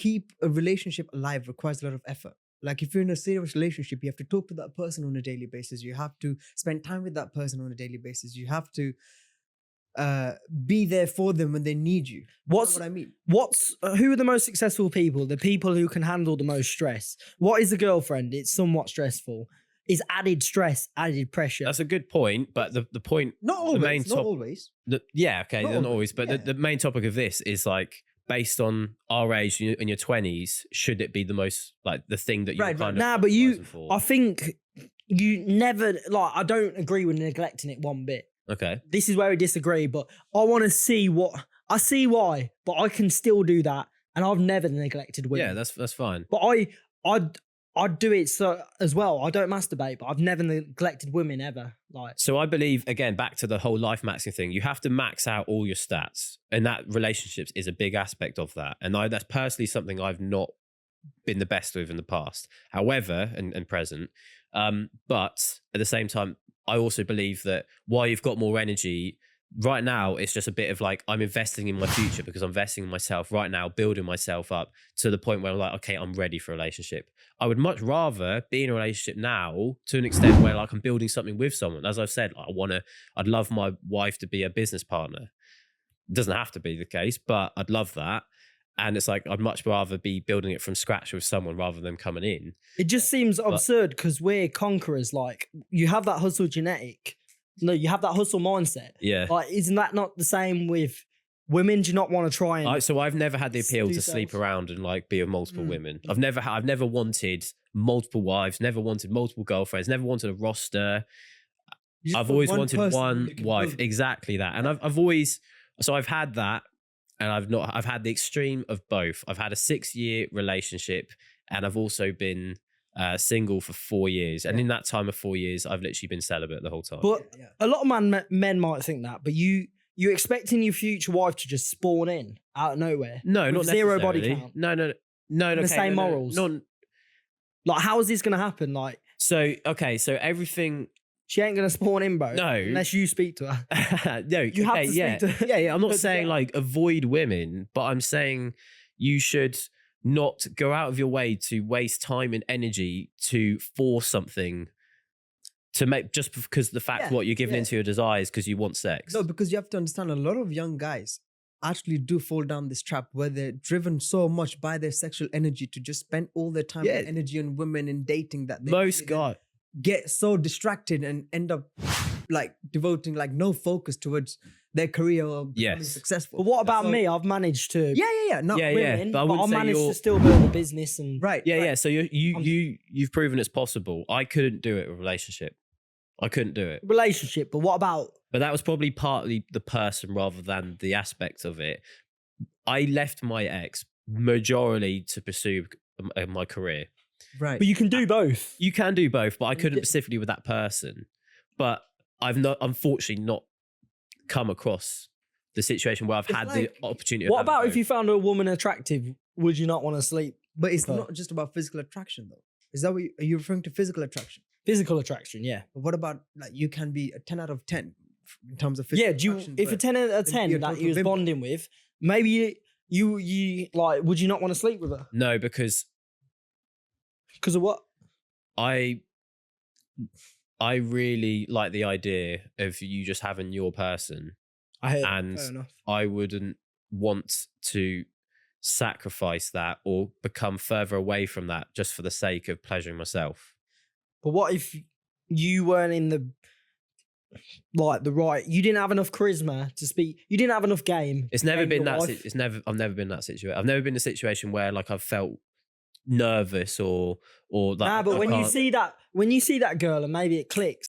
keep a relationship alive requires a lot of effort. Like if you're in a serious relationship, you have to talk to that person on a daily basis. You have to spend time with that person on a daily basis. You have to be there for them when they need you. That's what I mean. Who are the most successful people? The people who can handle the most stress. What is a girlfriend? It's somewhat stressful. Is added stress, added pressure. That's a good point, but the point... Not always, not always. Not always. But the main topic of this is like, based on our age in your 20s, should it be the most, like, the thing that you kind of... Nah, but I think you never, like, I don't agree with neglecting it one bit. Okay. This is where we disagree, but I want to see I see why, but I can still do that, and I've never neglected women. Yeah, that's fine. But I'd do it as well. I don't masturbate, but I've never neglected women ever. So I believe, again, back to the whole life maxing thing, you have to max out all your stats, and that relationships is a big aspect of that. And that's personally something I've not been the best with in the past. However, and present, but at the same time, I also believe that while you've got more energy, right now, it's just a bit of like, I'm investing in my future because I'm investing in myself right now, building myself up to the point where I'm like, okay, I'm ready for a relationship. I would much rather be in a relationship now to an extent where like I'm building something with someone. As I've said, I'd love my wife to be a business partner. It doesn't have to be the case, but I'd love that. And it's like, I'd much rather be building it from scratch with someone rather than coming in. It just seems absurd because we're conquerors. Like, you have that hustle genetic. No, you have that hustle mindset. Yeah. Like, isn't that not the same with women? Do you not want to try and... So I've never had the appeal to sleep around and like be with multiple women. I've never wanted multiple wives, never wanted multiple girlfriends, never wanted a roster. I've always wanted one wife. Exactly that. And I've had that. And I've had the extreme of both. I've had a 6-year relationship, and I've also been single for 4 years. And in that time of 4 years, I've literally been celibate the whole time. But a lot of men might think that, but you're expecting your future wife to just spawn in out of nowhere. No, not zero necessarily. body count. No. The same morals. Like, how is this going to happen? Like, so everything... She ain't going to spawn in, bro. No. Unless you speak to her. No, you have to speak to her. Yeah. I'm not saying like avoid women, but I'm saying you should not go out of your way to waste time and energy to force something to make, just because the fact what you're giving into your desires because you want sex. No, because you have to understand a lot of young guys actually do fall down this trap where they're driven so much by their sexual energy to just spend all their time and energy on women and dating that most guys get so distracted and end up like devoting like no focus towards their career or becoming successful. But what about me? I've managed to not women, but I've managed to still build a business and So you've proven it's possible. I couldn't do it with a relationship. I couldn't do it. Relationship, but what about? But that was probably partly the person rather than the aspect of it. I left my ex majorly to pursue my career. Right. But you can do both. You can do both, but I couldn't specifically with that person. But I've unfortunately not come across the situation where I've had the opportunity. What about if you found a woman attractive? Would you not want to sleep? But it's not just about physical attraction, though. Is that what are you referring to? Physical attraction? Physical attraction, yeah. But what about like you can be a 10 out of 10 in terms of physical attraction? If a 10 out of 10 that you was bonding with, maybe you like, would you not want to sleep with her? No, because of what? I really like the idea of you just having your person. Fair enough. I wouldn't want to sacrifice that or become further away from that just for the sake of pleasuring myself. But what if you weren't in the right? You didn't have enough charisma to speak. You didn't have enough game. I've never been in that situation. I've never been in a situation where like I've felt nervous or like. But when you see that girl and maybe it clicks.